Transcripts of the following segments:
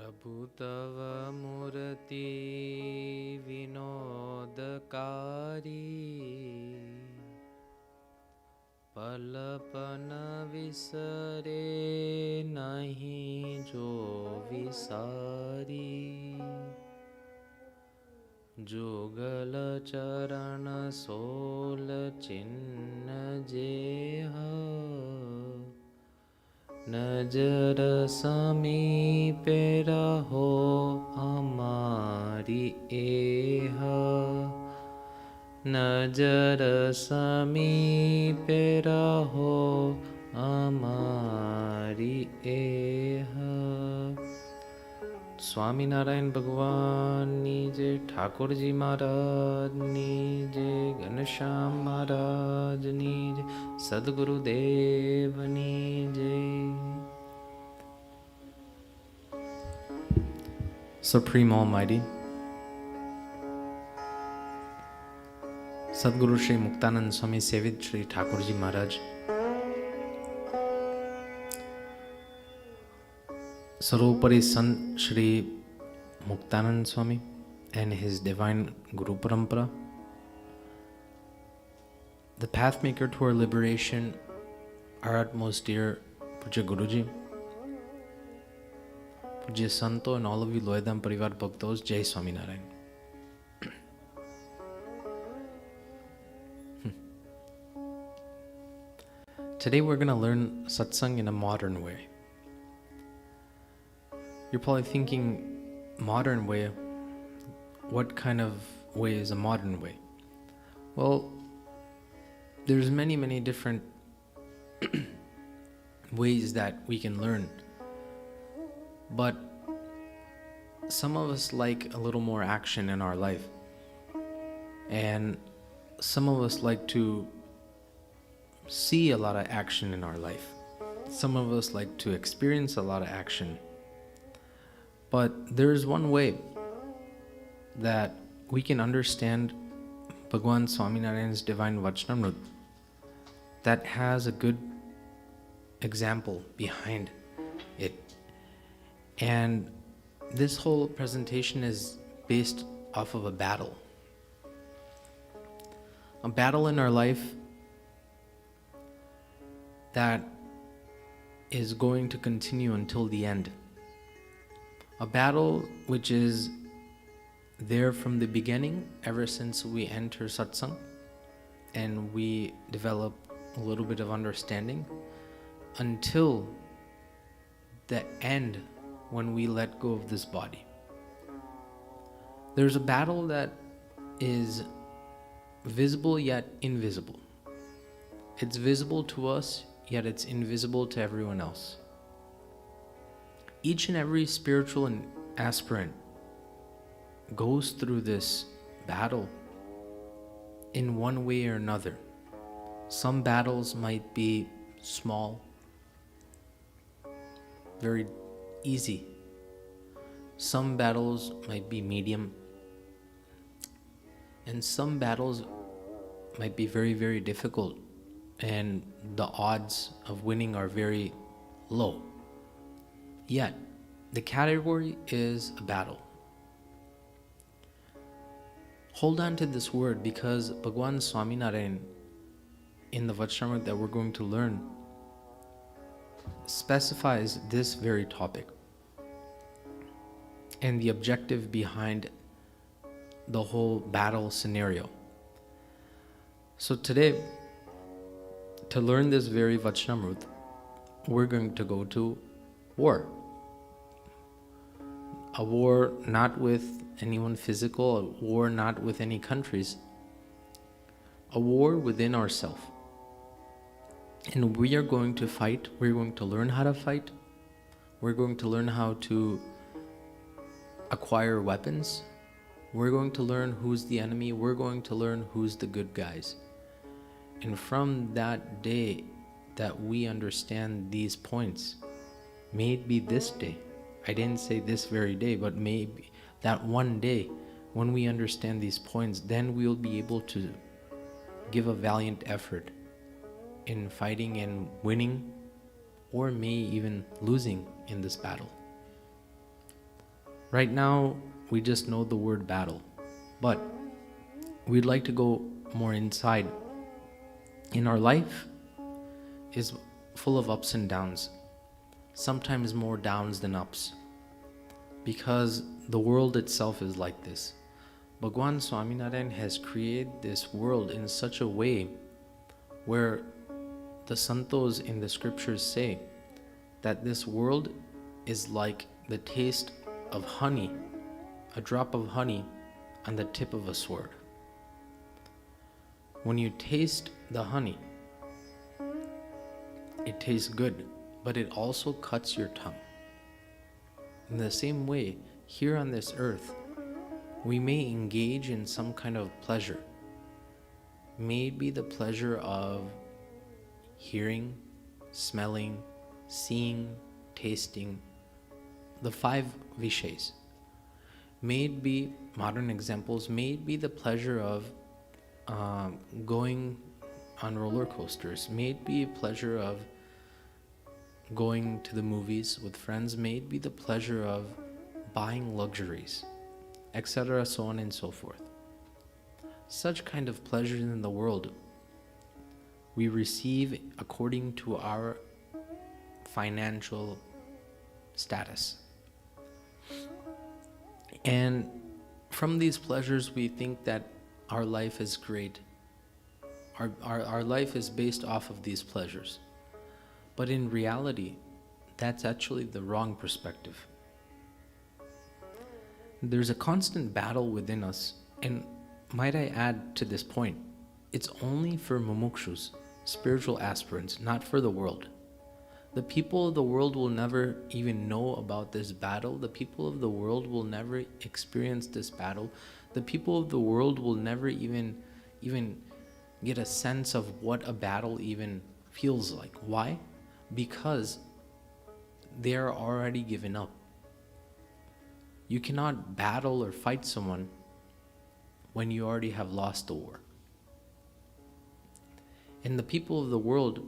प्रभु तव मूर्ति विनोदकारी पलपन विसरे नहीं जो विसारी जुगल चरण सोल चिन्ह जेह नजर समीपे रहो हमारी एह नजर समीपे रहो हमारी एह। स्वामीनारायण भगवाननी जय, ठाकुरजी महाराजनी जय, घनश्याम महाराजनी जय, सद्गुरुदेवनी जय। Supreme Almighty, Sadguru Shri Muktanand Swami Sevit Shri Thakurji Maharaj, Sarvopari Sant Shri Muktanand Swami and his divine Guru Parampara, the pathmaker to our liberation, our utmost dear Pujya Guruji, Pujya Santo, and all of you Loyadham Parivar Bhaktos, Jai Swaminarayan. Today we're going to learn satsang in a modern way. You're probably thinking, modern way, what kind of way is a modern way? Well, there's many different ways that we can learn. But some of us like a little more action in our life. And some of us like to see a lot of action in our life. Some of us like to experience a lot of action. But there's one way that we can understand Bhagwan Swaminarayan's divine Vachanamrut that has a good example behind it. And this whole presentation is based off of a battle. A battle in our life that is going to continue until the end. A battle which is there from the beginning, ever since we enter satsang and we develop a little bit of understanding, until the end when we let go of this body. There's a battle that is visible yet invisible. It's visible to us, yet it's invisible to everyone else. Each and every spiritual aspirant goes through this battle in one way or another. Some battles might be small, very easy. Some battles might be medium. And some battles might be very difficult, and the odds of winning are very low. Yet, the category is a battle. Hold on to this word, because Bhagwan Swaminarayan, in the Vachanamrut that we're going to learn, specifies this very topic and the objective behind the whole battle scenario. So today, to learn this very Vachanamrut, we're going to go to war. A war not with anyone physical, a war not with any countries, a war within ourselves. And we are going to fight, we're going to learn how to fight, we're going to learn how to acquire weapons, we're going to learn who's the enemy, we're going to learn who's the good guys. And from that day that we understand these points, may it be this day, I didn't say this very day, but maybe that one day when we understand these points, then we'll be able to give a valiant effort in fighting and winning, or may even losing in this battle. Right now, we just know the word battle, but we'd like to go more inside. In our life is full of ups and downs, sometimes more downs than ups, because the world itself is like this. Bhagwan Swaminarayan has created this world in such a way where the santos in the scriptures say that this world is like the taste of honey, a drop of honey on the tip of a sword. When you taste the honey, it tastes good, but it also cuts your tongue. In the same way, here on this earth, we may engage in some kind of pleasure. May it be the pleasure of hearing, smelling, seeing, tasting, the 5 vishays. May it be, modern examples, may it be the pleasure of going on roller coasters. May it be a pleasure of going to the movies with friends. May it be the pleasure of buying luxuries, etc., so on and so forth. Such kind of pleasures in the world we receive according to our financial status. And from these pleasures, we think that our life is great. Our life is based off of these pleasures. But in reality, that's actually the wrong perspective. There's a constant battle within us, and might I add to this point, it's only for mumukshus, spiritual aspirants, not for the world. The people of the world will never even know about this battle. The people of the world will never experience this battle. The people of the world will never even get a sense of what a battle even feels like. Why? Because they are already given up. You cannot battle or fight someone when you already have lost the war. And the people of the world,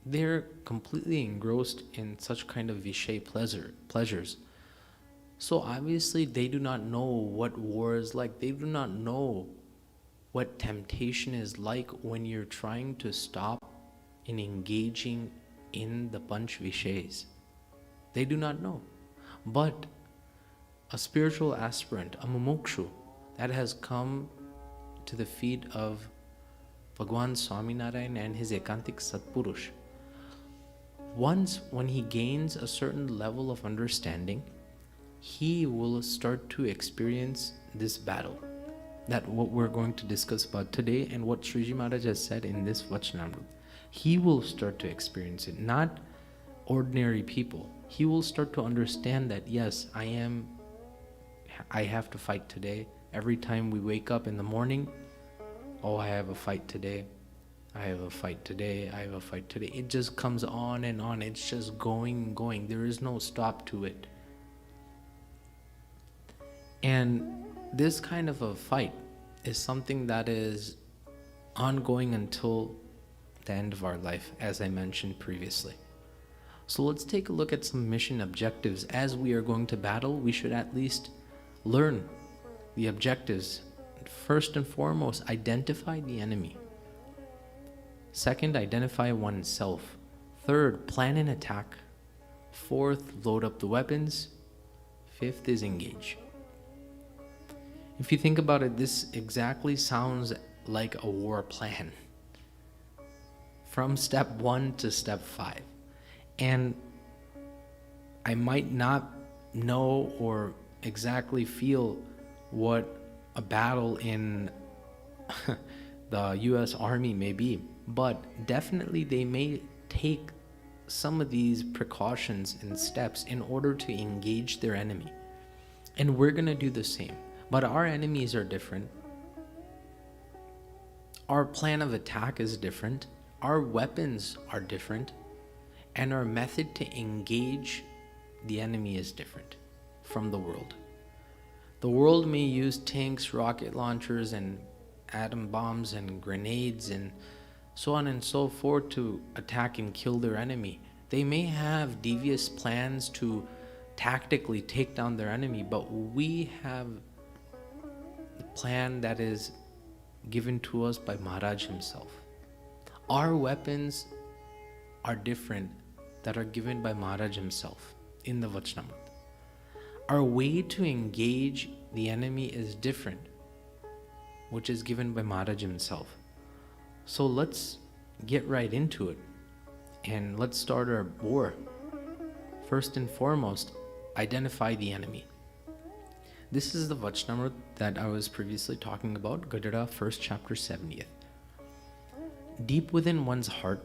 they're completely engrossed in such kind of vishay pleasures. So obviously they do not know what war is like. They do not know what temptation is like when you're trying to stop in engaging in the panch vishays. They do not know. But a spiritual aspirant, a mumukshu, that has come to the feet of Bhagwan Swaminarayan and his Ekantik Satpurush, once when he gains a certain level of understanding, he will start to experience this battle. That what we're going to discuss about today and what Shriji Maharaj has said in this Vachanamrut. He will start to experience it, not ordinary people. He will start to understand that, yes, I have to fight today. Every time we wake up in the morning, oh, I have a fight today. I have a fight today. I have a fight today. It just comes on and on. It's just going. There is no stop to it. And this kind of a fight is something that is ongoing until the end of our life, as I mentioned previously. So let's take a look at some mission objectives. As we are going to battle, we should at least learn the objectives. First and foremost, identify the enemy. Second, identify oneself. Third, plan an attack. Fourth, load up the weapons. Fifth is engage. If you think about it, this exactly sounds like a war plan. From step 1 to step 5. And I might not know or exactly feel what a battle in the US Army may be, but definitely they may take some of these precautions and steps in order to engage their enemy. And we're going to do the same. But our enemies are different. Our plan of attack is different. Our weapons are different. And our method to engage the enemy is different from the world. The world may use tanks, rocket launchers, and atom bombs and grenades and so on and so forth to attack and kill their enemy. They may have devious plans to tactically take down their enemy, but we have the plan that is given to us by Maharaj himself. Our weapons are different that are given by Maharaj himself in the Vachanamrut. Our way to engage the enemy is different, which is given by Maharaj himself. So let's get right into it and let's start our war. First and foremost, identify the enemy. This is the Vachanamrut that I was previously talking about, Gadara, 1st chapter, 70th. Deep within one's heart,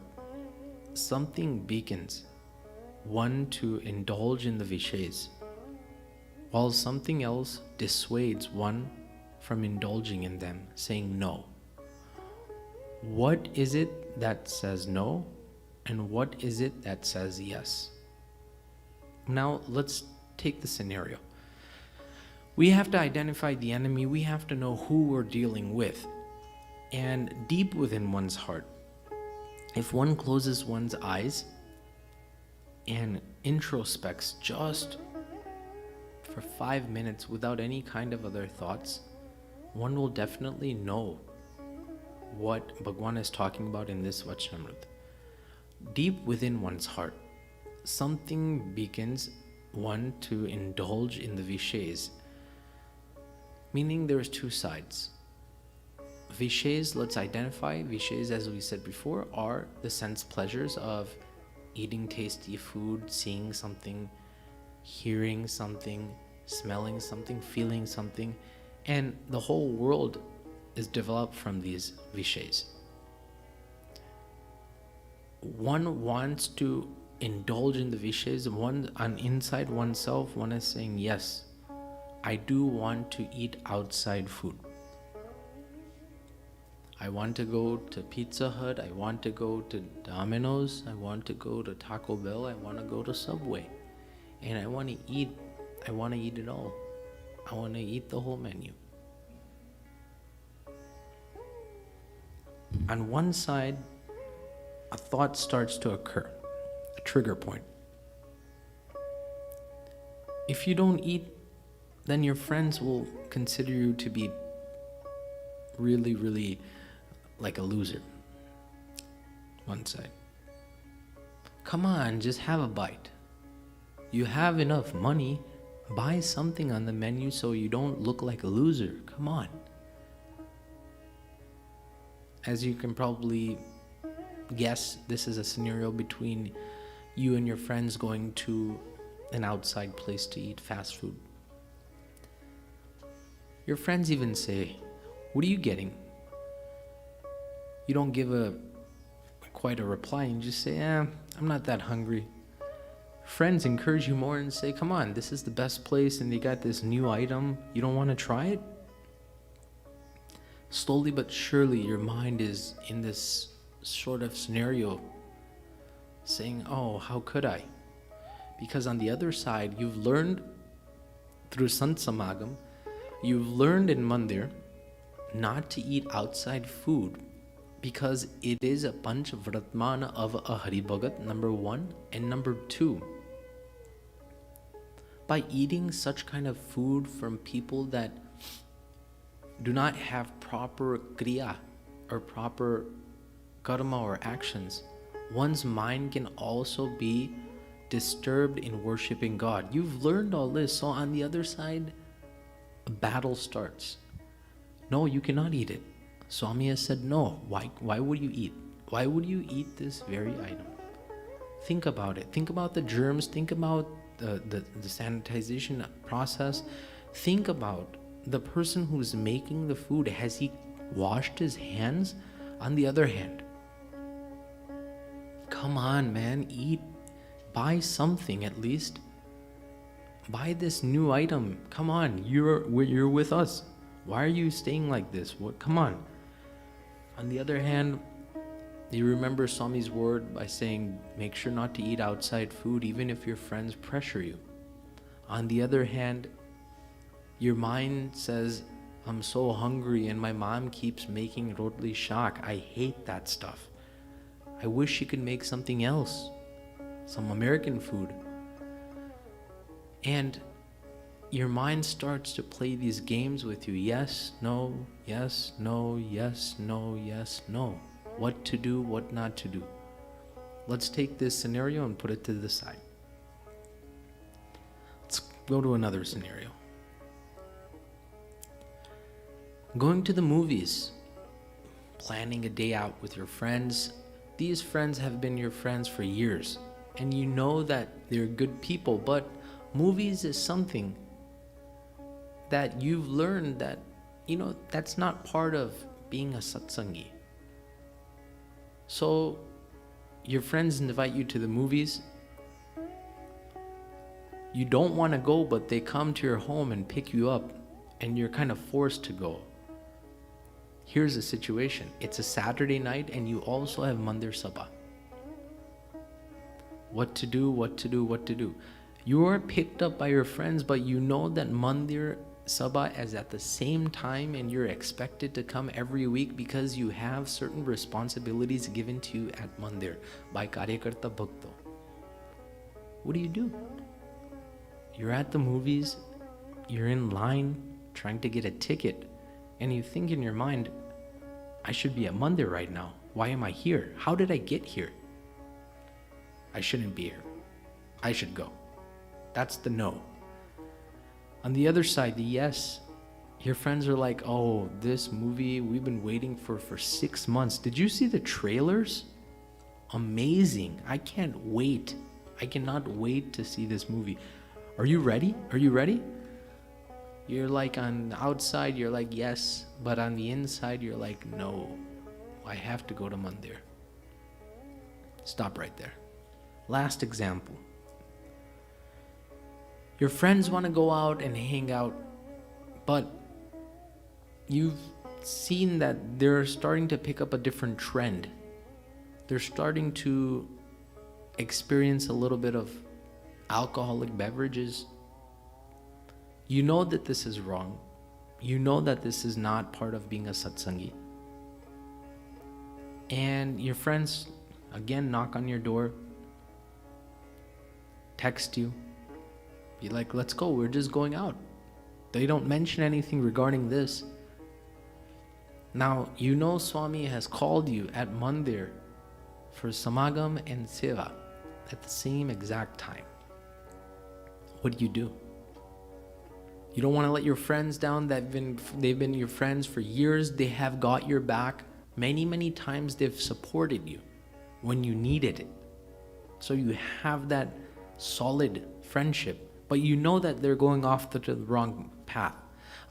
something beacons one to indulge in the Vishays, while something else dissuades one from indulging in them, saying no. What is it that says no, and what is it that says yes? Now let's take the scenario. We have to identify the enemy, we have to know who we're dealing with. And deep within one's heart, if one closes one's eyes and introspects just for 5 minutes without any kind of other thoughts, one will definitely know what Bhagwan is talking about in this Vachanamrut. Deep within one's heart, something beacons one to indulge in the Vishays, meaning there's two sides. Vishays, let's identify. Vishays, as we said before, are the sense pleasures of eating tasty food, seeing something, hearing something, smelling something, feeling something, and the whole world is developed from these Vishays. One wants to indulge in the Vishays. One, on inside oneself, one is saying, yes, I do want to eat outside food. I want to go to Pizza Hut, I want to go to Domino's, I want to go to Taco Bell, I want to go to Subway. And I want to eat it all. I want to eat the whole menu. On one side, a thought starts to occur, a trigger point. If you don't eat, then your friends will consider you to be really, really like a loser. One side. Come on, just have a bite. You have enough money, buy something on the menu so you don't look like a loser. Come on. As you can probably guess, this is a scenario between you and your friends going to an outside place to eat fast food. Your friends even say, what are you getting? You don't give quite a reply and just say, I'm not that hungry. Friends encourage you more and say, come on, this is the best place and they got this new item. You don't want to try it? Slowly but surely your mind is in this sort of scenario saying, oh, how could I? Because on the other side, you've learned through Sant Samagam, you've learned in Mandir not to eat outside food because it is a panch vratmana of a Hari Bhagat, number one, and number two. By eating such kind of food from people that do not have proper kriya or proper karma or actions, one's mind can also be disturbed in worshipping God. You've learned all this, so on the other side, a battle starts. No, you cannot eat it. Swami has said no. Why would you eat? Why would you eat this very item? Think about it. Think about the germs. Think about the sanitization process. Think about the person who's making the food. Has he washed his hands? On the other hand, come on, man, eat. Buy something at least. Buy this new item. Come on, you're with us. Why are you staying like this? What? Come on. On the other hand, you remember Swami's word by saying, make sure not to eat outside food even if your friends pressure you. On the other hand, your mind says, I'm so hungry and my mom keeps making rotli shak. I hate that stuff. I wish she could make something else, some American food. And your mind starts to play these games with you. Yes, no, yes, no, yes, no, yes, no. What to do, what not to do. Let's take this scenario and put it to the side. Let's go to another scenario. Going to the movies, planning a day out with your friends. These friends have been your friends for years, and you know that they're good people, but movies is something that you've learned that, that's not part of being a satsangi. So your friends invite you to the movies. You don't want to go, but they come to your home and pick you up, and you're kind of forced to go. Here's the situation. It's a Saturday night and you also have Mandir Sabha. What to do, what to do, what to do. You are picked up by your friends, but you know that Mandir Sabha is at the same time and you're expected to come every week because you have certain responsibilities given to you at Mandir by Karyakarta Bhakto. What do? You're at the movies, you're in line trying to get a ticket, and you think in your mind, I should be at Mandir right now. Why am I here? How did I get here? I shouldn't be here. I should go. That's the no. On the other side, the yes. Your friends are like, oh, this movie we've been waiting for 6 months. Did you see the trailers? Amazing. I can't wait. I cannot wait to see this movie. Are you ready? Are you ready? You're like on the outside, you're like, yes. But on the inside, you're like, no. I have to go to Mandir. Stop right there. Last example. Your friends want to go out and hang out, but you've seen that they're starting to pick up a different trend. They're starting to experience a little bit of alcoholic beverages. You know that this is wrong. You know that this is not part of being a satsangi. And your friends, again, knock on your door, text you, be like, let's go, we're just going out. They don't mention anything regarding this. Now, you know Swami has called you at Mandir for Samagam and Seva at the same exact time. What do? You don't want to let your friends down. They've been your friends for years. They have got your back. Many times they've supported you when you needed it. So you have that solid friendship, but you know that they're going off the wrong path.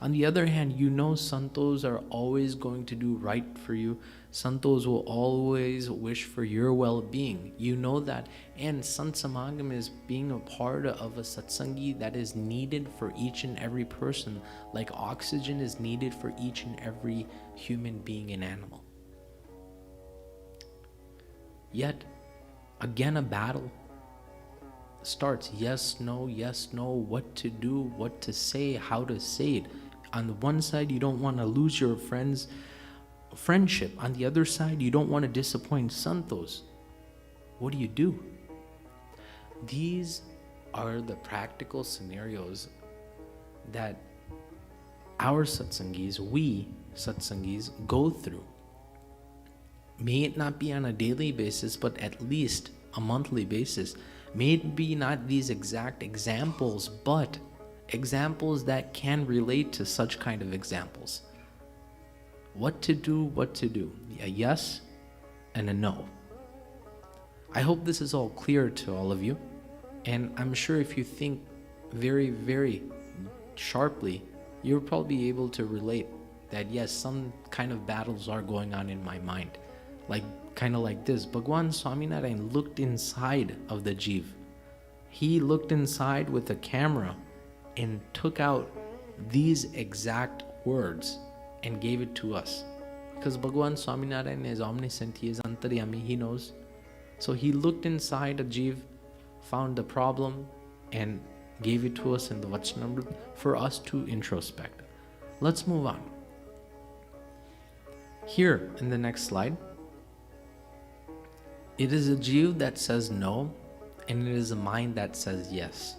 On the other hand, you know Santos are always going to do right for you. Santos will always wish for your well-being. You know that. And Sant Samagam is being a part of a satsangi that is needed for each and every person, like oxygen is needed for each and every human being and animal. Yet, again, a battle starts. Yes, no, what to do, what to say, how to say it. On the one side, you don't want to lose your friend's friendship. On the other side, you don't want to disappoint Santos. What do? These are the practical scenarios that our satsangis, we satsangis, go through. May it not be on a daily basis, but at least a monthly basis. May it be not these exact examples, but examples that can relate to such kind of examples. What to do, a yes and a no. I hope this is all clear to all of you, and I'm sure if you think very sharply, you'll probably be able to relate that yes, some kind of battles are going on in my mind. Kind of like this. Bhagwan Swaminarayan looked inside of the Jeev. He looked inside with a camera and took out these exact words and gave it to us. Because Bhagwan Swaminarayan is omniscient, he is antaryami, he knows. So he looked inside a Jeev, found the problem, and gave it to us in the Vachanamrut for us to introspect. Let's move on. Here in the next slide, it is a Jeev that says no, and it is a mind that says yes.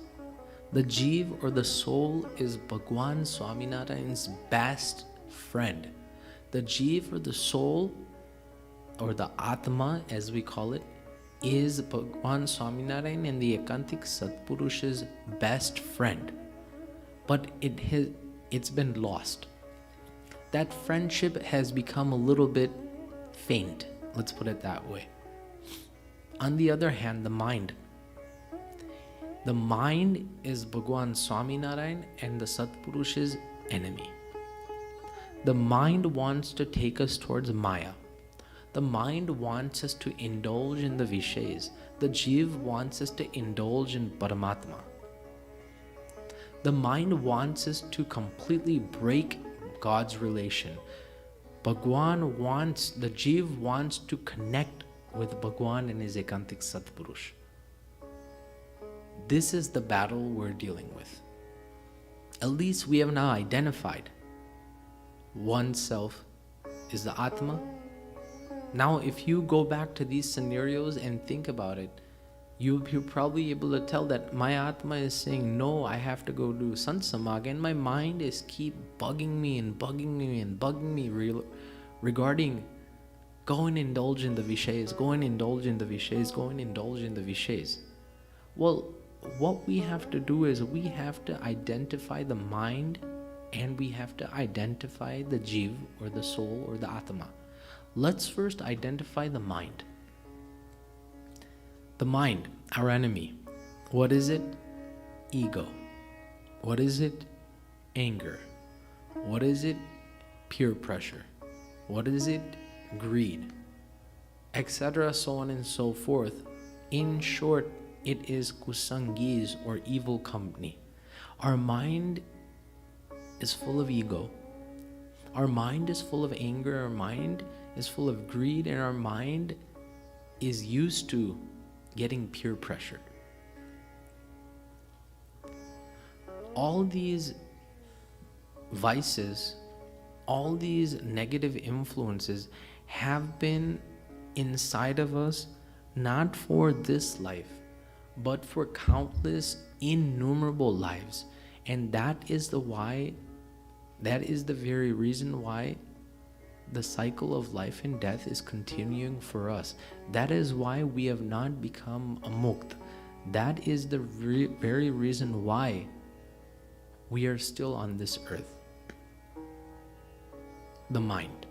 The Jeev or the soul is Bhagwan Swaminarayan's best friend. The Jeev or the soul, or the Atma as we call it, is Bhagwan Swaminarayan and the Ekantik Satpurush's best friend. But it's been lost. That friendship has become a little bit faint, let's put it that way. On the other hand, the mind. The mind is Bhagwan Swaminarayan and the Satpurush's enemy. The mind wants to take us towards Maya. The mind wants us to indulge in the Vishays. The Jeev wants us to indulge in Paramatma. The mind wants us to completely break God's relation. The Jeev wants to connect with Bhagwan and his Ekantik Satpurush. This is the battle we're dealing with. At least we have now identified oneself is the Atma. Now, if you go back to these scenarios and think about it, you're probably able to tell that my Atma is saying, no, I have to go do Sant Samag, and my mind is keep bugging me regarding go and indulge in the Vishays, go and indulge in the Vishays, go and indulge in the Vishays. Well, what we have to do is we have to identify the mind and we have to identify the Jeev or the soul or the Atma. Let's first identify the mind. The mind, our enemy. What is it? Ego. What is it? Anger. What is it? Peer pressure. What is it? Greed. Etc. so on and so forth. In short, it is kusangis or evil company. Our mind is full of ego. Our mind is full of anger. Our mind is full of greed, and our mind is used to getting peer pressured. All these vices, all these negative influences have been inside of us not for this life, but for countless innumerable lives. And that is the very reason why the cycle of life and death is continuing for us. That is why we have not become a mukt. That is the very reason why we are still on this earth. The mind.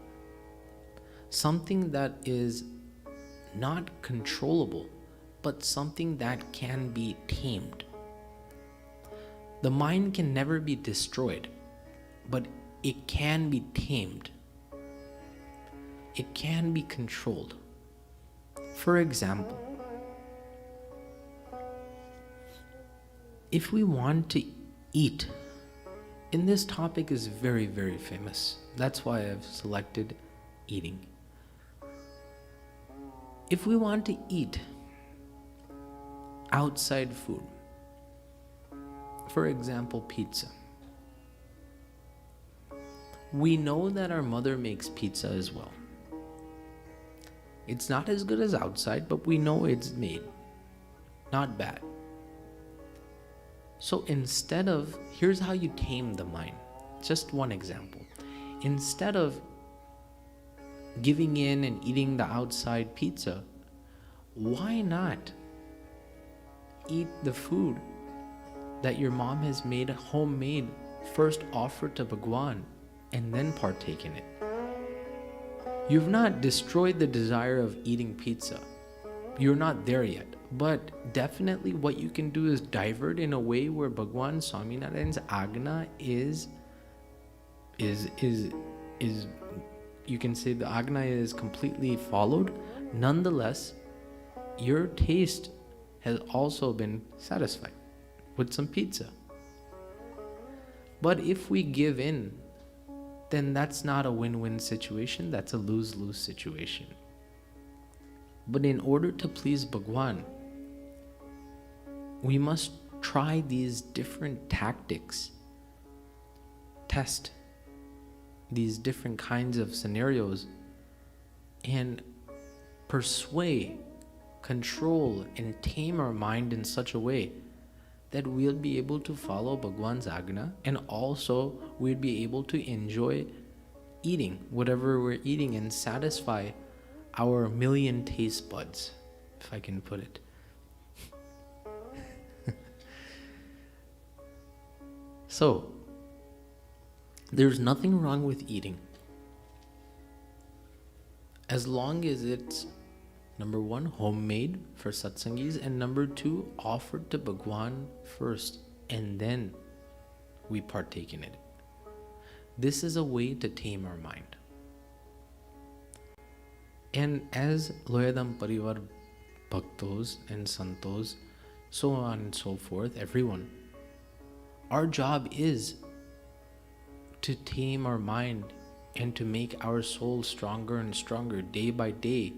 Something that is not controllable, but something that can be tamed. The mind can never be destroyed, but it can be tamed. It can be controlled. For example, if we want to eat, and this topic is very, very famous. That's why I've selected eating. If we want to eat outside food, for example, pizza, we know that our mother makes pizza as well. It's not as good as outside, but we know it's made. Not bad. So here's how you tame the mind. Just one example. Instead of giving in and eating the outside pizza, why not eat the food that your mom has made homemade, first offered to Bhagwan, and then partake in it? You've not destroyed the desire of eating pizza. You're not there yet. But definitely what you can do is divert in a way where Bhagwan Swaminarayan's Agna is you can say the Agna is completely followed. Nonetheless, your taste has also been satisfied with some pizza. But if we give in, then that's not a win-win situation, that's a lose-lose situation. But in order to please Bhagwan, we must try these different tactics, test these different kinds of scenarios, and persuade, control, and tame our mind in such a way that we'll be able to follow Bhagwan's Agna, and also we'll be able to enjoy eating whatever we're eating and satisfy our million taste buds, if I can put it. So, there's nothing wrong with eating, as long as it's, number one, homemade for satsangis, and number two, offered to Bhagwan first, and then we partake in it. This is a way to tame our mind. And as Loyadham Parivar Bhaktos and Santos, so on and so forth, everyone, our job is to tame our mind and to make our soul stronger and stronger day by day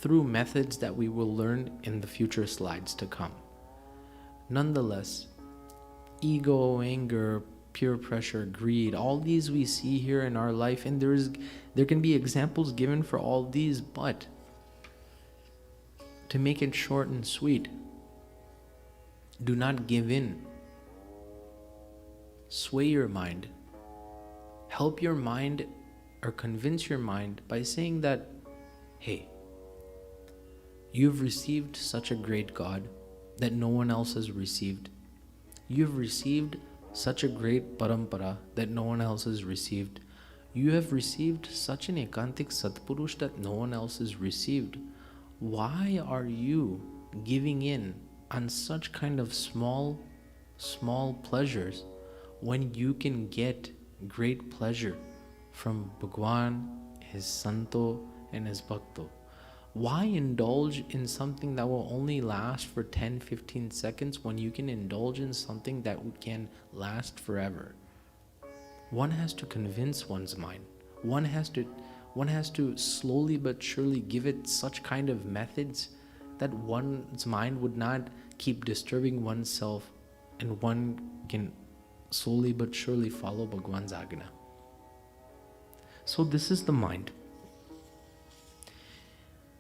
through methods that we will learn in the future slides to come. Nonetheless, ego, anger, peer pressure, greed, all these we see here in our life, and there can be examples given for all these, but to make it short and sweet, do not give in. Sway your mind. Help your mind or convince your mind by saying that, hey, you've received such a great God that no one else has received. You've received such a great parampara that no one else has received. You have received such an ekantik satpurush that no one else has received. Why are you giving in on such kind of small pleasures when you can get great pleasure from Bhagwan, his Santo, and his Bhakto? Why indulge in something that will only last for 10-15 seconds when you can indulge in something that can last forever? One has to convince one's mind. One has to slowly but surely give it such kind of methods that one's mind would not keep disturbing oneself, and one can slowly but surely follow Bhagwan's Agna. So this is the mind.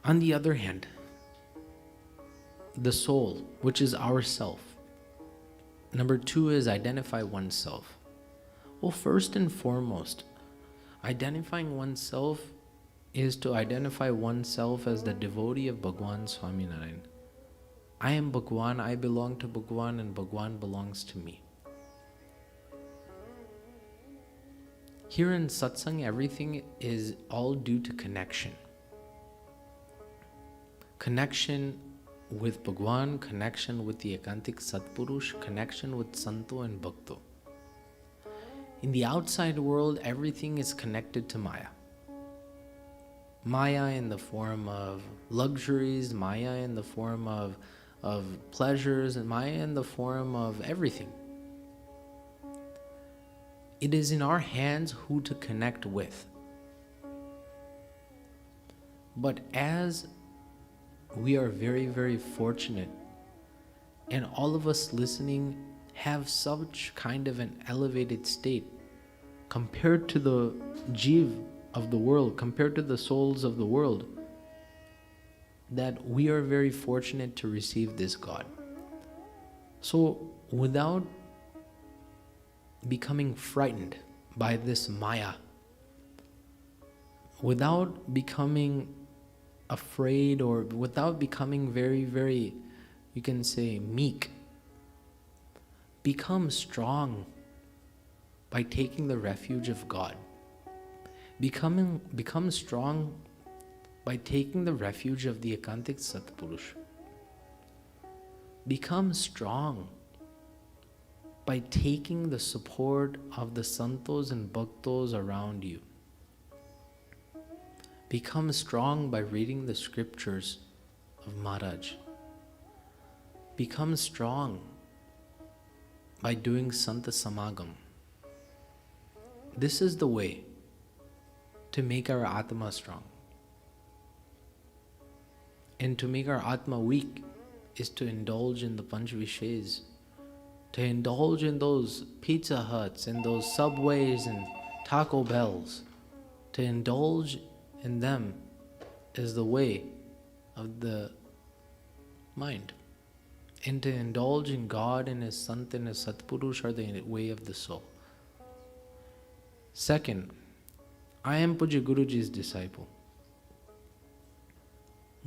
On the other hand, the soul, which is our self. Number two is identify oneself. Well, first and foremost, identifying oneself is to identify oneself as the devotee of Bhagwan Swaminarayan. I am Bhagwan, I belong to Bhagwan, and Bhagwan belongs to me. Here in satsang, everything is all due to connection. Connection with Bhagwan, connection with the ekantik satpurush, connection with Santo and Bhakto. In the outside world, everything is connected to Maya. Maya in the form of luxuries, Maya in the form of pleasures, and Maya in the form of everything. It is in our hands who to connect with. But as we are very, very fortunate, and all of us listening have such kind of an elevated state compared to the Jeev of the world, compared to the souls of the world, that we are very fortunate to receive this God. So without becoming frightened by this Maya, without becoming afraid, or without becoming very, very, you can say, meek, become strong by taking the refuge of God. Become strong by taking the refuge of the ekantik satpurush. Become strong by taking the support of the santos and bhaktos around you. Become strong by reading the scriptures of Maharaj. Become strong by doing Santa Samagam. This is the way to make our Atma strong. And to make our Atma weak is to indulge in the Panch Vishays, to indulge in those Pizza Huts and those Subways and Taco Bells. To indulge in them is the way of the mind. and to indulge in God and His Sant and His Satpurush are the way of the soul. Second, I am Puja Guruji's disciple.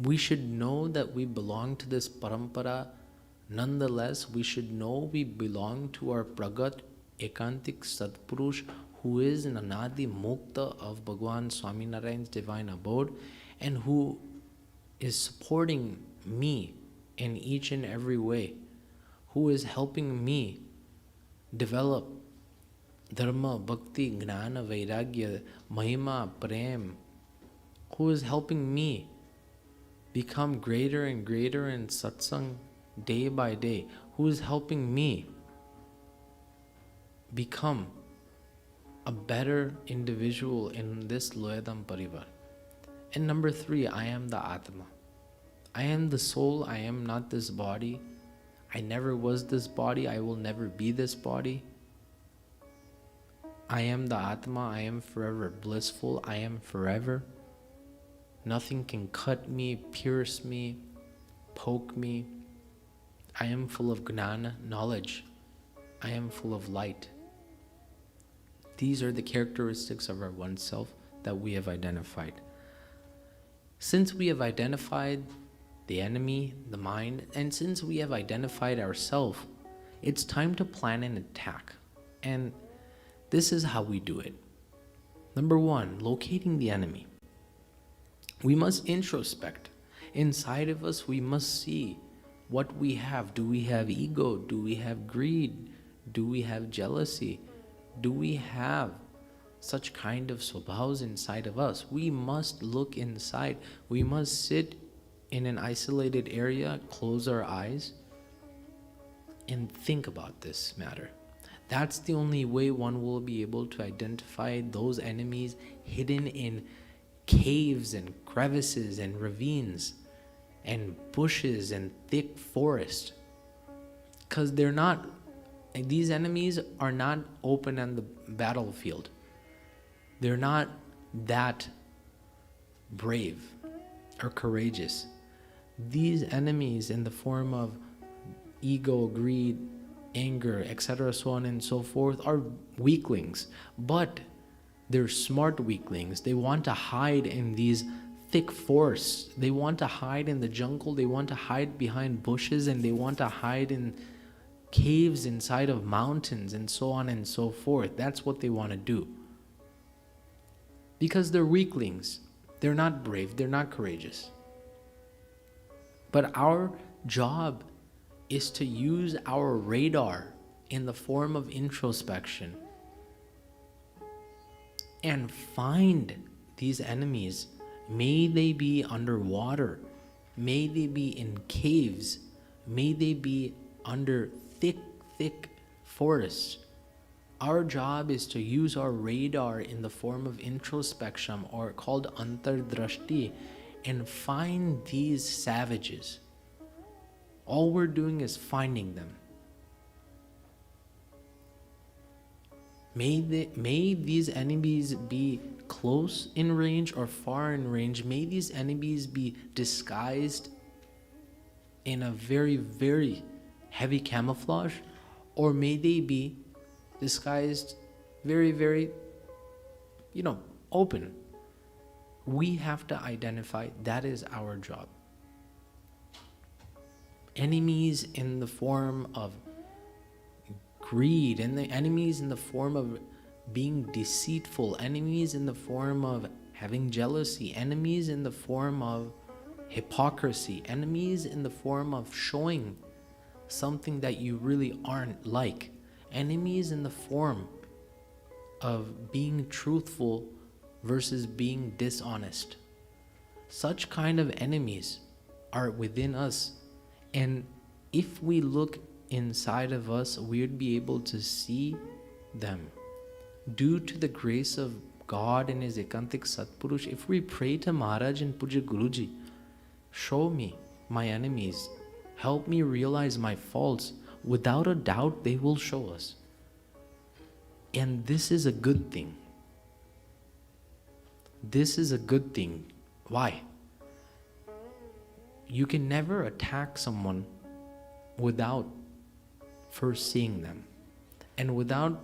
We should know that we belong to this parampara. Nonetheless, we should know we belong to our Pragat Ekantik Satpurush, who is an Anadi Mukta of Bhagwan Swaminarayan's divine abode, and who is supporting me in each and every way, who is helping me develop Dharma, Bhakti, Gnana, Vairagya, Mahima, Prem, who is helping me become greater and greater in satsang day by day, who is helping me become a better individual in this Loyadham Parivar. And number 3, I am the Atma. I am the soul, I am not this body. I never was this body, I will never be this body. I am the Atma, I am forever blissful, I am forever. Nothing can cut me, pierce me, poke me. I am full of gnana, knowledge. I am full of light. These are the characteristics of our oneself that we have identified. Since we have identified the enemy, the mind, and since we have identified ourselves, it's time to plan an attack. And this is how we do it. Number 1, locating the enemy. We must introspect. Inside of us, we must see what we have. Do we have ego? Do we have greed? Do we have jealousy? Do we have such kind of swabhavs inside of us? We must look inside. We must sit in an isolated area, close our eyes, and think about this matter. That's the only way one will be able to identify those enemies hidden in caves and crevices and ravines and bushes and thick forest. Because these enemies are not open on the battlefield. They're not that brave or courageous. These enemies in the form of ego, greed, anger, etc., so on and so forth, are weaklings. But they're smart weaklings. They want to hide in these thick forests. They want to hide in the jungle. They want to hide behind bushes, and they want to hide in caves inside of mountains, and so on and so forth. That's what they want to do. Because they're weaklings. They're not brave. They're not courageous. But our job is to use our radar in the form of introspection and find these enemies. May they be underwater, may they be in caves, may they be under thick forests. Our job is to use our radar in the form of introspection, or called antardrashti, and find these savages. All we're doing is finding them. May these enemies be close in range or far in range. May these enemies be disguised in a very, very heavy camouflage, or may they be disguised very, very, open. We have to identify. That is our job. Enemies in the form of greed, and the enemies in the form of being deceitful, enemies in the form of having jealousy, enemies in the form of hypocrisy, enemies in the form of showing something that you really aren't like, enemies in the form of being truthful versus being dishonest. Such kind of enemies are within us, and if we look inside of us, we would be able to see them. Due to the grace of God and His Ekantik Satpurush, if we pray to Maharaj and Puja Guruji, show me my enemies, help me realize my faults, without a doubt they will show us. And this is a good thing. This is a good thing. Why? You can never attack someone without first seeing them. And without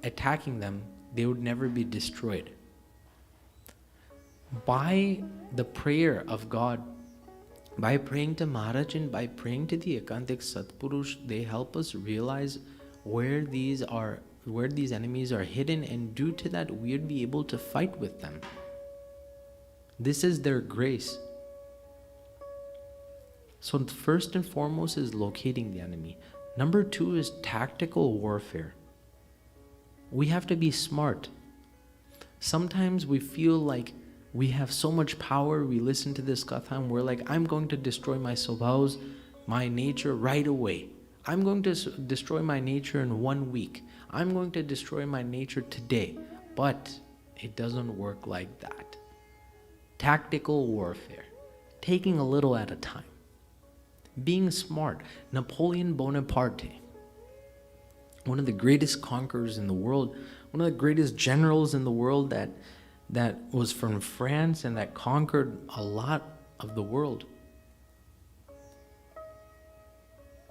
attacking them, they would never be destroyed. By the prayer of God, by praying to Maharaj and by praying to the Ekantik Satpurush, they help us realize where these enemies are hidden, and due to that, we'd be able to fight with them. This is their grace. So first and foremost is locating the enemy. Number 2 is tactical warfare. We have to be smart. Sometimes we feel like we have so much power, we listen to this katha and we're like, I'm going to destroy my swabhavs, my nature right away. I'm going to destroy my nature in 1 week. I'm going to destroy my nature today. But it doesn't work like that. Tactical warfare, taking a little at a time, being smart. Napoleon Bonaparte, one of the greatest conquerors in the world, one of the greatest generals in the world that was from France and that conquered a lot of the world.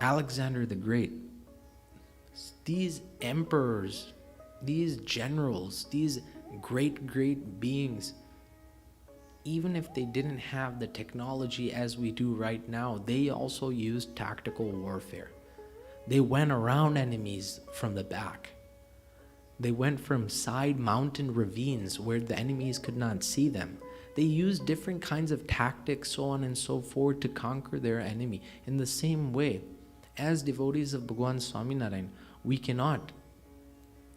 Alexander the Great. These emperors, these generals, these great beings, even if they didn't have the technology as we do right now, they also used tactical warfare. They went around enemies from the back. They went from side mountain ravines where the enemies could not see them. They used different kinds of tactics, so on and so forth, to conquer their enemy. In the same way, as devotees of Bhagwan Swaminarayan, we cannot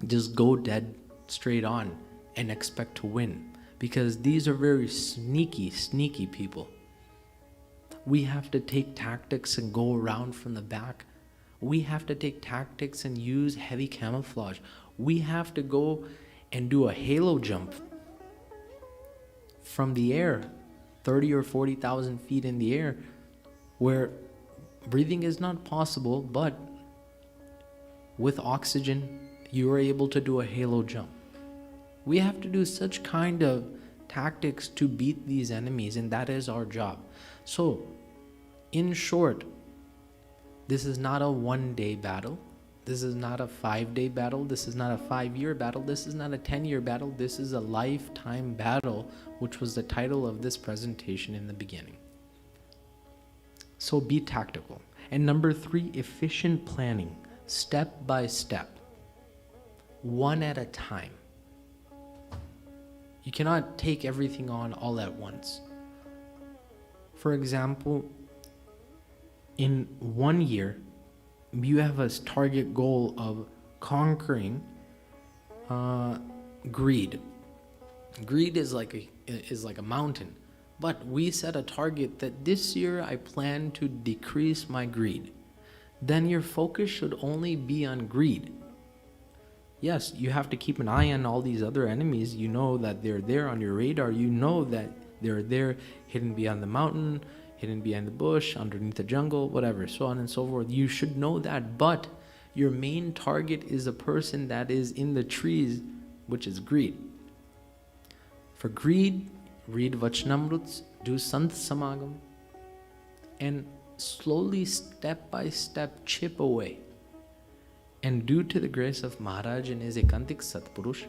just go dead straight on and expect to win, because these are very sneaky people. We have to take tactics and go around from the back. We have to take tactics and use heavy camouflage. We have to go and do a halo jump from the air, 30 or 40,000 feet in the air, where breathing is not possible, but with oxygen, you are able to do a halo jump. We have to do such kind of tactics to beat these enemies, and that is our job. So, in short, this is not a 1-day battle. This is not a 5-day battle. This is not a 5-year battle. This is not a 10-year battle. This is a lifetime battle, which was the title of this presentation in the beginning. So be tactical. And number 3, efficient planning, step by step, one at a time. You cannot take everything on all at once. For example, in 1 year, you have a target goal of conquering greed. Greed is like a mountain. But we set a target that this year I plan to decrease my greed. Then your focus should only be on greed. Yes, you have to keep an eye on all these other enemies. You know that they're there on your radar. You know that they're there hidden beyond the mountain, hidden behind the bush, underneath the jungle, whatever, so on and so forth. You should know that, but your main target is a person that is in the trees, which is greed. For greed, read Vachanamruts, do Sant Samagam, and slowly, step by step, chip away. And due to the grace of Maharaj and his Ekantik Satpurush,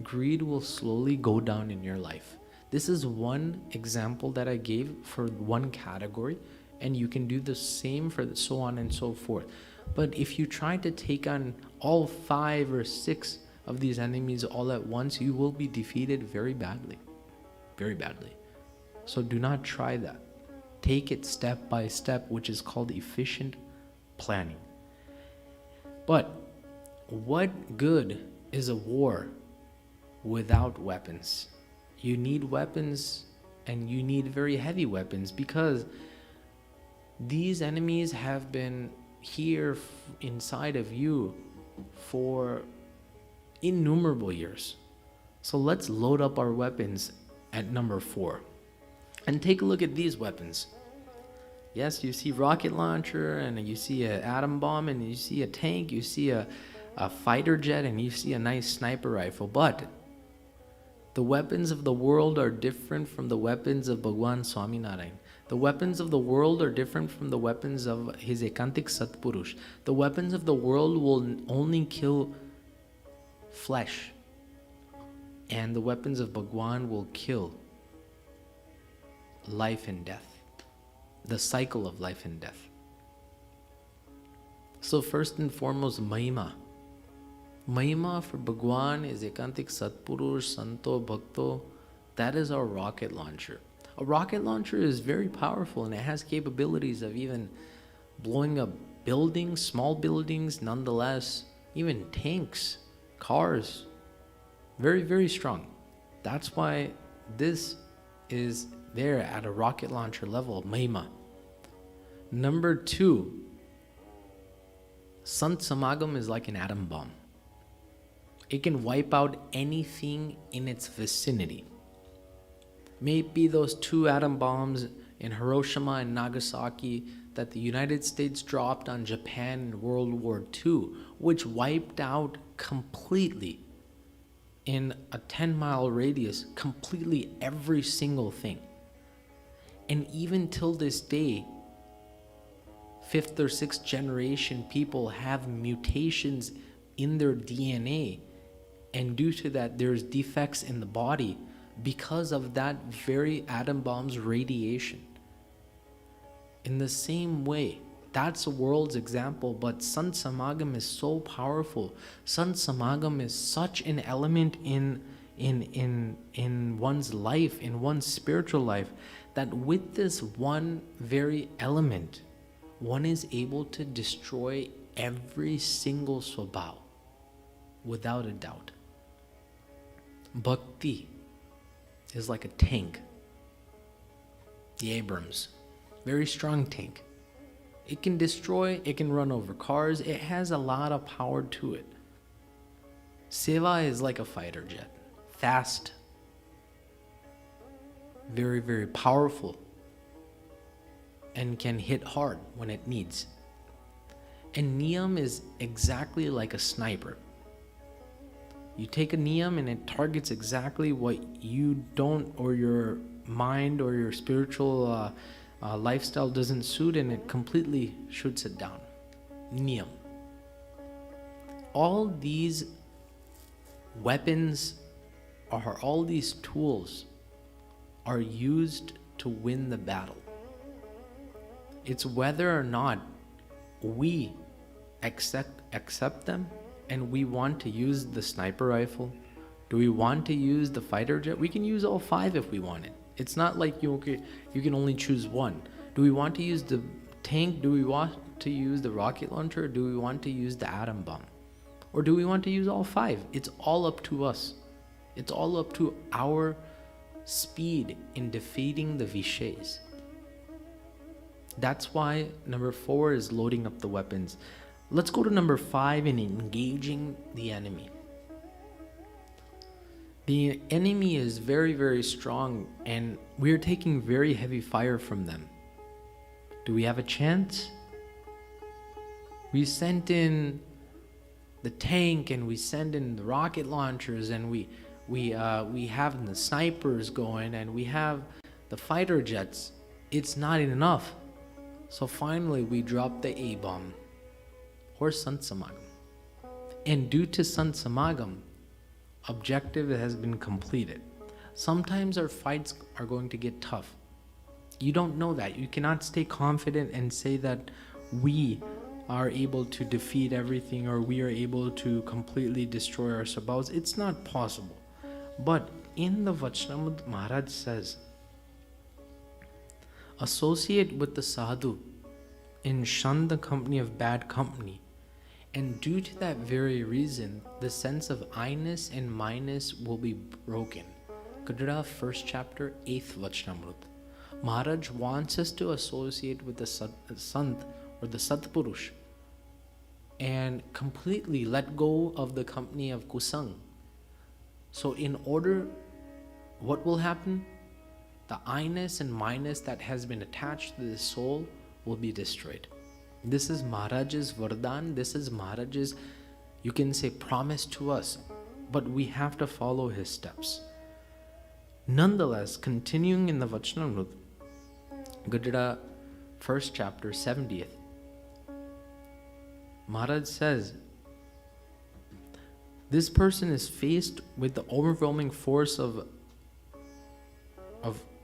greed will slowly go down in your life. This is one example that I gave for one category, and you can do the same for so on and so forth. But if you try to take on all 5 or 6 of these enemies all at once, you will be defeated very badly. Very badly. So do not try that. Take it step by step, which is called efficient planning. But what good is a war without weapons? You need weapons, and you need very heavy weapons, because these enemies have been here inside of you for innumerable years. So let's load up our weapons at number 4. And take a look at these weapons. Yes, you see rocket launcher, and you see an atom bomb, and you see a tank, you see a fighter jet, and you see a nice sniper rifle. But the weapons of the world are different from the weapons of Bhagwan Swaminarayan. The weapons of the world are different from the weapons of his Ekantik Satpurush. The weapons of the world will only kill flesh, and the weapons of Bhagwan will kill life and death, the cycle of life and death. So first and foremost, Mahima. Mahima for Bhagwan is Ekantik Satpurush, Santo, Bhakto. That is our rocket launcher. A rocket launcher is very powerful, and it has capabilities of even blowing up buildings, small buildings, nonetheless, even tanks, cars. Very, very strong. That's why this is there at a rocket launcher level, Mahima. Number 2, Sant Samagam is like an atom bomb. It can wipe out anything in its vicinity. Maybe those 2 atom bombs in Hiroshima and Nagasaki that the United States dropped on Japan in World War II, which wiped out completely, in a 10-mile radius, completely every single thing. And even till this day, 5th or 6th generation people have mutations in their DNA, and due to that there's defects in the body because of that very atom bomb's radiation. In the same way, that's the world's example, but Sant Samagam is so powerful. Sant Samagam is such an element in one's life, in one's spiritual life, that with this one very element, one is able to destroy every single swabhav without a doubt. Bhakti is like a tank. The Abrams, very strong tank. It can destroy, it can run over cars, it has a lot of power to it. Seva is like a fighter jet, fast, very, very powerful, and can hit hard when it needs. And Niyam is exactly like a sniper. You take a Niyam and it targets exactly what you don't, or your mind or your spiritual lifestyle doesn't suit, and it completely shoots it down. Niyam. All these weapons, or all these tools, are used to win the battle. It's whether or not we accept them, and we want to use the sniper rifle. Do we want to use the fighter jet? We can use all 5 if we want it. It's not like you can only choose one. Do we want to use the tank? Do we want to use the rocket launcher? Or do we want to use the atom bomb? Or do we want to use all 5? It's all up to us. It's all up to our speed in defeating the Vishays. That's why number 4 is loading up the weapons. Let's go to number 5 in engaging the enemy. The enemy is very, very strong, and we're taking very heavy fire from them. Do we have a chance? We sent in the tank, and we send in the rocket launchers, and we have the snipers going, and we have the fighter jets. It's not enough. So finally we drop the A-bomb, or Sant Samagam. And due to Sant Samagam, objective has been completed. Sometimes our fights are going to get tough. You don't know that. You cannot stay confident and say that we are able to defeat everything, or we are able to completely destroy our sabhavas. It's not possible. But in the Vachanamrut, Maharaj says, associate with the sadhu and shun the company of bad company. And due to that very reason, the sense of I-ness and my-ness will be broken. Kadra, 1st chapter, 8th Vachanamrut. Maharaj wants us to associate with the Sant, or the Satpurush, and completely let go of the company of Kusang. So in order, what will happen? The I-ness and my-ness that has been attached to the soul will be destroyed. This is Maharaj's Vardhan. This is Maharaj's, you can say, promise to us. But we have to follow his steps. Nonetheless, continuing in the Vachanamrut, Gajda, 1st chapter, 70th. Maharaj says, this person is faced with the overwhelming force of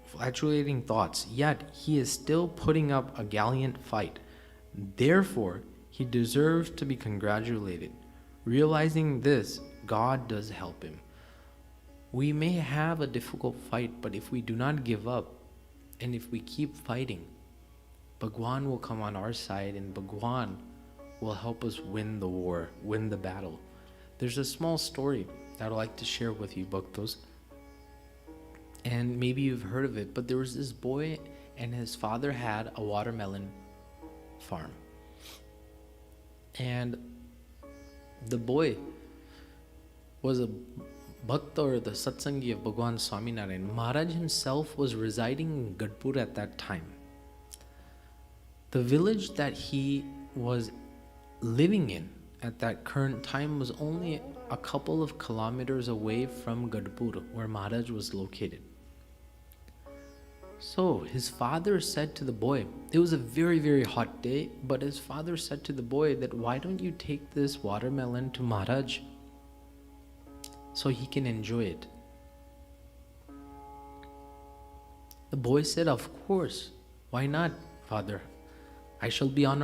fluctuating thoughts, yet he is still putting up a gallant fight. Therefore, he deserves to be congratulated. Realizing this, God does help him. We may have a difficult fight, but if we do not give up, and if we keep fighting, Bhagwan will come on our side, and Bhagwan will help us win the war, win the battle. There's a small story that I'd like to share with you, Bhaktos. And maybe you've heard of it, but there was this boy and his father had a watermelon farm. And the boy was a bhakta, or the satsangi of Bhagwan Swaminarayan. Maharaj himself was residing in Gadpur at that time. The village that he was living in at that current time was only a couple of kilometers away from Gadpur, where Maharaj was located. So his father said to the boy, it was a very, very hot day, but his father said to the boy that, why don't you take this watermelon to Maharaj so he can enjoy it? The boy said, of course, why not, father? I shall be on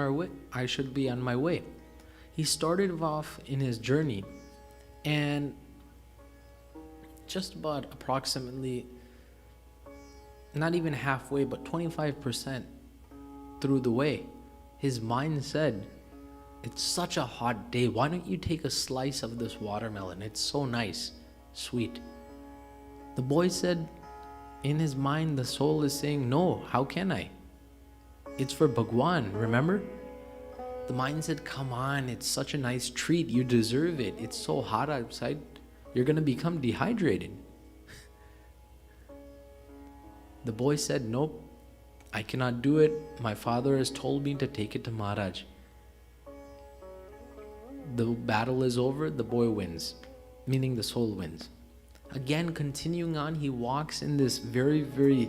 my way. He started off in his journey, and just about approximately, not even halfway, but 25% through the way, his mind said, it's such a hot day, why don't you take a slice of this watermelon? It's so nice, sweet. The boy said, in his mind, the soul is saying, no, how can I? It's for Bhagwan, remember? The mind said, come on, it's such a nice treat, you deserve it. It's so hot outside, you're going to become dehydrated. The boy said, nope, I cannot do it. My father has told me to take it to Maharaj. The battle is over, the boy wins, meaning the soul wins. Again, continuing on, he walks in this very, very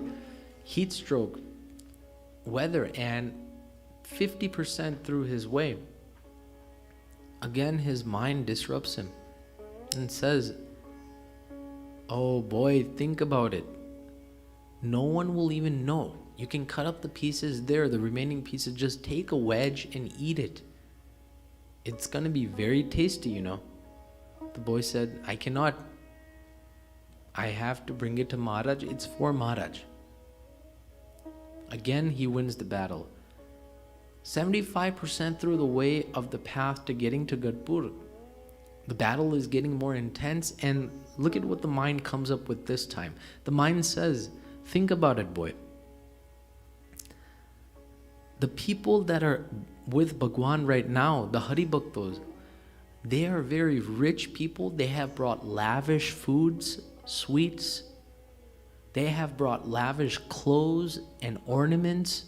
heat stroke weather, and 50% through his way, again his mind disrupts him and says, oh boy, think about it. No one will even know. You can cut up the pieces there, the remaining pieces, just take a wedge and eat it. It's going to be very tasty, you know. The boy said, I cannot. I have to bring it to Maharaj. It's for Maharaj. Again, he wins the battle. 75% through the way of the path to getting to Gadpur, the battle is getting more intense, and look at what the mind comes up with this time. The mind says, think about it, boy. The people that are with Bhagwan right now, the Hari Bhaktos, they are very rich people. They have brought lavish foods, sweets. They have brought lavish clothes and ornaments.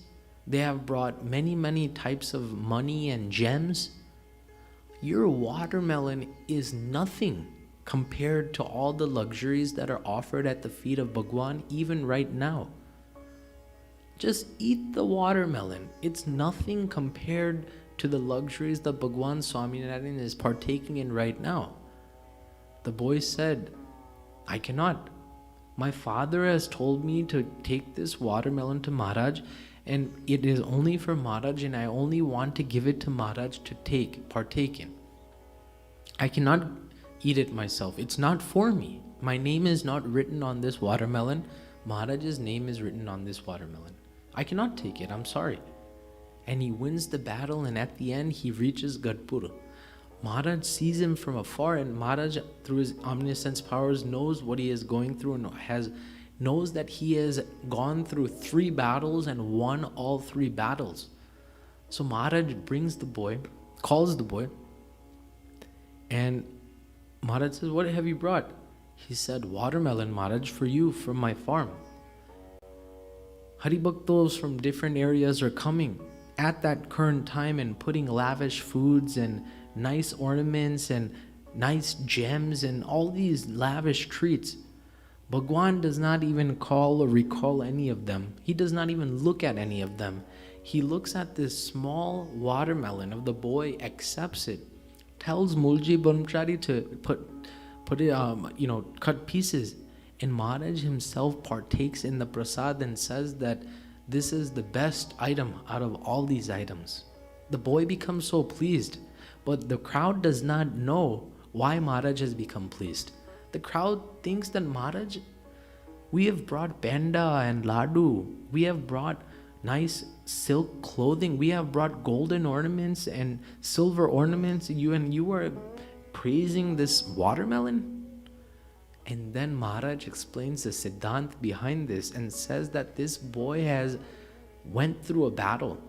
They have brought many, many types of money and gems. Your watermelon is nothing compared to all the luxuries that are offered at the feet of Bhagwan even right now. Just eat the watermelon. It's nothing compared to the luxuries that Bhagwan Swaminarayan is partaking in right now. The boy said, I cannot. My father has told me to take this watermelon to Maharaj, and it is only for Maharaj, and I only want to give it to Maharaj to partake in. I cannot eat it myself. It's not for me. My name is not written on this watermelon. Maharaj's name is written on this watermelon. I cannot take it. I'm sorry. And he wins the battle, and at the end, he reaches Gadpur. Maharaj sees him from afar, and Maharaj, through his omniscience powers, knows what he is going through and knows that he has gone through 3 battles and won all 3 battles. So Maharaj calls the boy, and Maharaj says, what have you brought? He said, watermelon, Maharaj, for you from my farm. Haribhaktos from different areas are coming at that current time and putting lavish foods and nice ornaments and nice gems and all these lavish treats. Bhagwan does not even call or recall any of them. He does not even look at any of them. He looks at this small watermelon of the boy, accepts it, tells Mulji Brahmachari to put it, cut pieces. And Maharaj himself partakes in the prasad and says that this is the best item out of all these items. The boy becomes so pleased, but the crowd does not know why Maharaj has become pleased. The crowd thinks that Maharaj, we have brought panda and ladu, we have brought nice silk clothing, we have brought golden ornaments and silver ornaments, and you are praising this watermelon? And then Maharaj explains the siddhant behind this and says that this boy has went through a battle.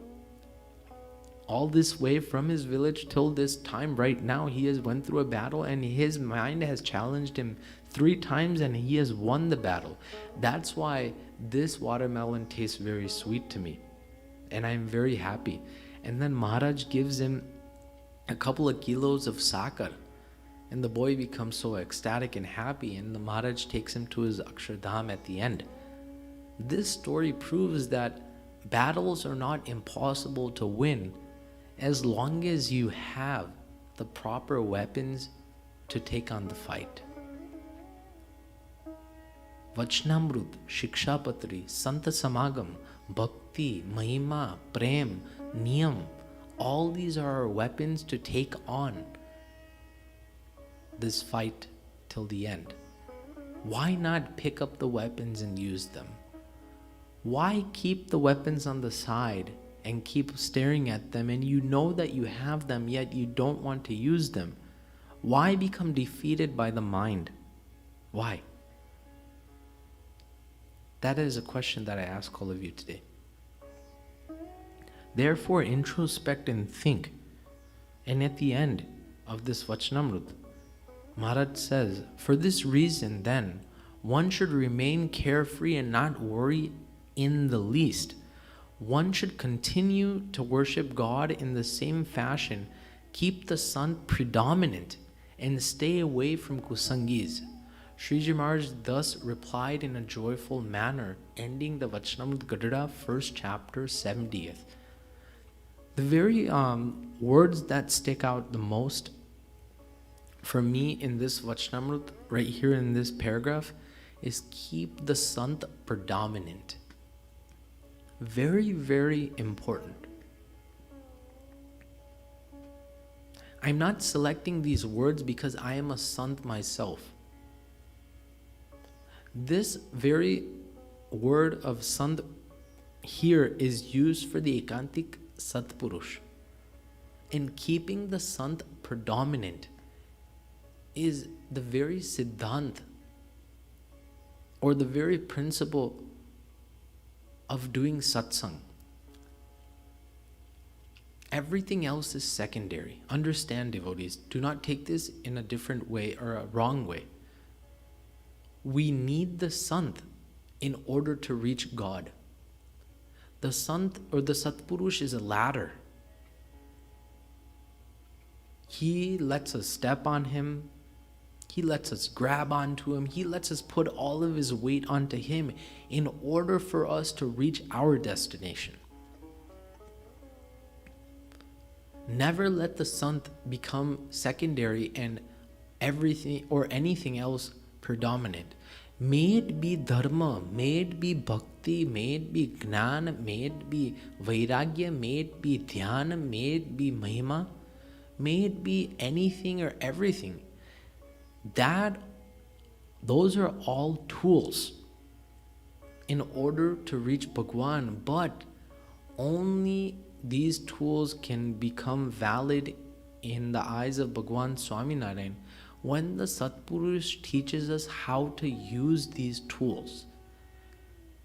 All this way from his village till this time right now, he has went through a battle, and his mind has challenged him 3 times and he has won the battle. That's why this watermelon tastes very sweet to me, and I'm very happy. And then Maharaj gives him a couple of kilos of sakar, and the boy becomes so ecstatic and happy, and the Maharaj takes him to his Akshardham at the end. This story proves that battles are not impossible to win as long as you have the proper weapons to take on the fight. Vachnamrut, Shikshapatri, Santa Samagam, Bhakti, Mahima, Prem, Niyam, all these are our weapons to take on this fight till the end. Why not pick up the weapons and use them? Why keep the weapons on the side and keep staring at them, and you know that you have them, yet you don't want to use them? Why become defeated by the mind? Why? That is a question that I ask all of you today. Therefore, introspect and think. And at the end of this Vachnamrut, Maharaj says, for this reason then, one should remain carefree and not worry in the least. One should continue to worship God in the same fashion, keep the Sant predominant, and stay away from kusangis. Shriji Maharaj thus replied in a joyful manner, ending the Vachnamrut Gadada, 1st chapter, 70th. The very words that stick out the most for me in this Vachnamrut, right here in this paragraph, is keep the Sant predominant. Very, very important. I'm not selecting these words because I am a Sant myself. This very word of Sant here is used for the Ekantik Satpurush. And keeping the Sant predominant is the very siddhant or the very principle of doing satsang. Everything else is secondary. Understand, devotees. Do not take this in a different way or a wrong way. We need the Sant in order to reach God. The Sant or the Satpurush is a ladder. He lets us step on him. He lets us grab onto him. He lets us put all of his weight onto him in order for us to reach our destination. Never let the Sant become secondary and everything or anything else predominant. May it be dharma, may it be bhakti, may it be jnana, may it be vairagya, may it be dhyana, may it be mahima, may it be anything or everything. Those are all tools in order to reach Bhagwan, but only these tools can become valid in the eyes of Bhagwan Swaminarayan when the Satpurush teaches us how to use these tools.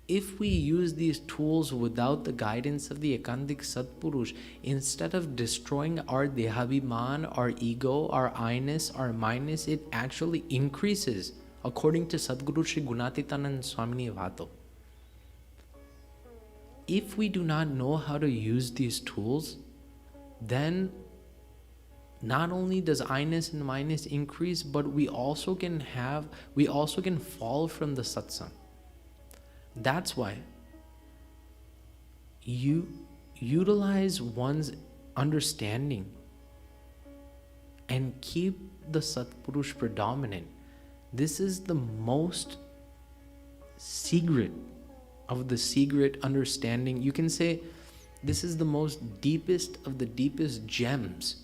If we use these tools without the guidance of the Ekantik Satpurush, instead of destroying our dehabhiman, our ego, our I-ness, our minus, it actually increases, according to Sadguru Shri Gunatitanand Swami Vato. If we do not know how to use these tools, then not only does I-ness and my-ness increase, but we also can fall from the satsang. That's why you utilize one's understanding and keep the Satpurush predominant. This is the most secret of the secret understanding. You can say this is the most deepest of the deepest gems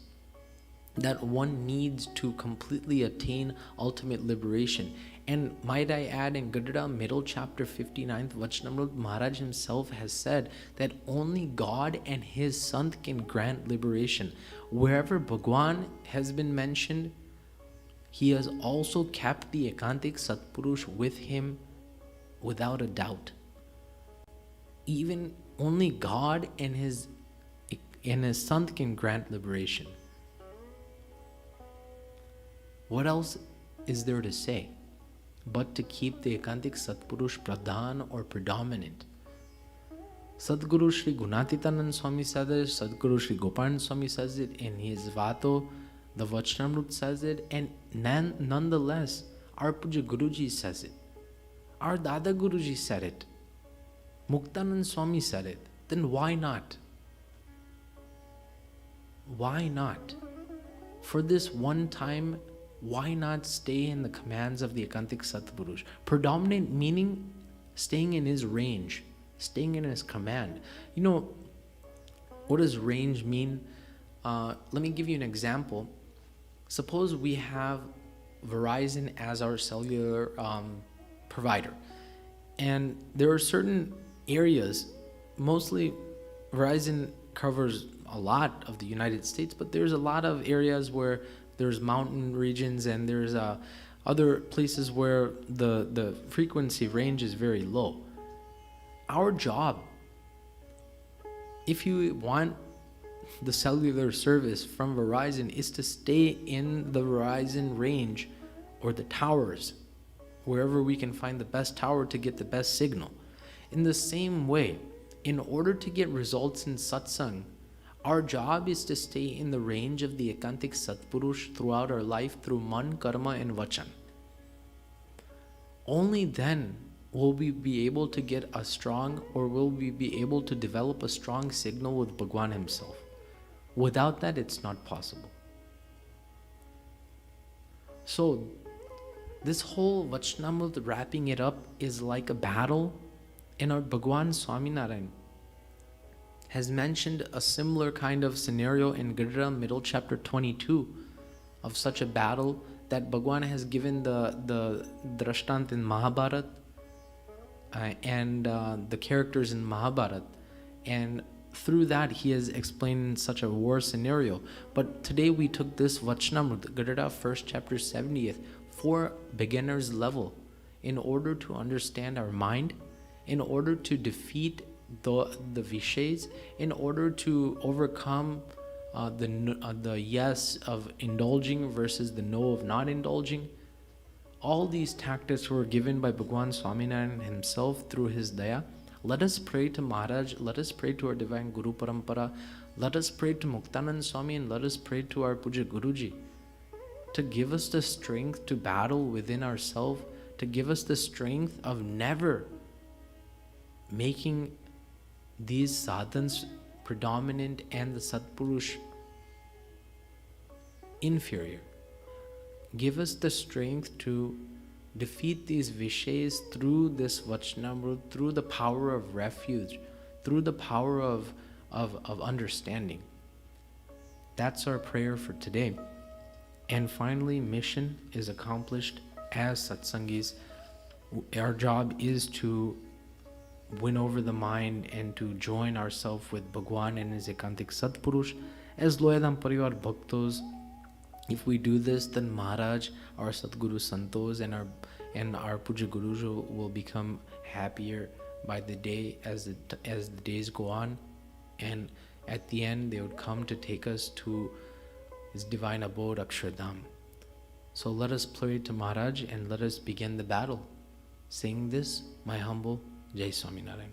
that one needs to completely attain ultimate liberation. And might I add, in Gadada middle chapter 59th Vachanamrut, Maharaj himself has said that only God and his Sant can grant liberation. Wherever Bhagwan has been mentioned, he has also kept the Ekantik Satpurush with him without a doubt. Even only God and his Sant can grant liberation. What else is there to say but to keep the Ekantik Satpurush pradhan or predominant? Sadguru Shri Gunatitanand Swami says it, Sadguru Shri Gopalan Swami says it, in his Vato, the Vachanamrut says it, and nonetheless, our Puja Guruji says it. Our Dada Guruji said it. Muktanand Swami said it. Then why not? Why not? For this one time, why not stay in the commands of the Ekantik Satpurush? Predominant meaning staying in his range, staying in his command. You know, what does range mean? Let me give you an example. Suppose we have Verizon as our cellular provider, and there are certain areas, mostly Verizon covers a lot of the United States, but there's a lot of areas where there's mountain regions and there's other places where the frequency range is very low. Our job, if you want the cellular service from Verizon, is to stay in the Verizon range or the towers, wherever we can find the best tower to get the best signal. In the same way, in order to get results in satsang, our job is to stay in the range of the Ekantik Satpurush throughout our life through man, karma and vachan. Only then will we be able to get a strong, or will we be able to develop a strong signal with Bhagwan himself. Without that, it's not possible. So, this whole Vachanamrut, wrapping it up, is like a battle. And our Bhagwan Swaminarayan has mentioned a similar kind of scenario in Gadara middle chapter 22 of such a battle that Bhagwan has given the drashtant in Mahabharat and the characters in Mahabharat, and through that he has explained such a war scenario. But today we took this Vachanamrut, Gadara 1st chapter 70th, for beginners level, in order to understand our mind, in order to defeat the vishays, in order to overcome the yes of indulging versus the no of not indulging. All these tactics were given by Bhagwan Swaminarayan himself through his daya. Let us pray to Maharaj, let us pray to our divine Guru Parampara, let us pray to Muktanand Swami, and let us pray to our Puja Guruji to give us the strength to battle within ourselves, to give us the strength of never making these sadhans predominant and the Satpurush inferior. Give us the strength to defeat these vishays through this Vachanamrut, through the power of refuge, through the power of understanding. That's our prayer for today. And finally, mission is accomplished as satsangis. Our job is to win over the mind and to join ourselves with Bhagwan and his Ekantik Satpurush as Loyadham Parivar Bhaktos. If we do this, then Maharaj, our Sadguru Santos, and our Puja Guruji will become happier by the day as the days go on, and at the end they would come to take us to his divine abode Akshardham. So let us pray to Maharaj and let us begin the battle. Saying this, my humble Jai Swaminarayan.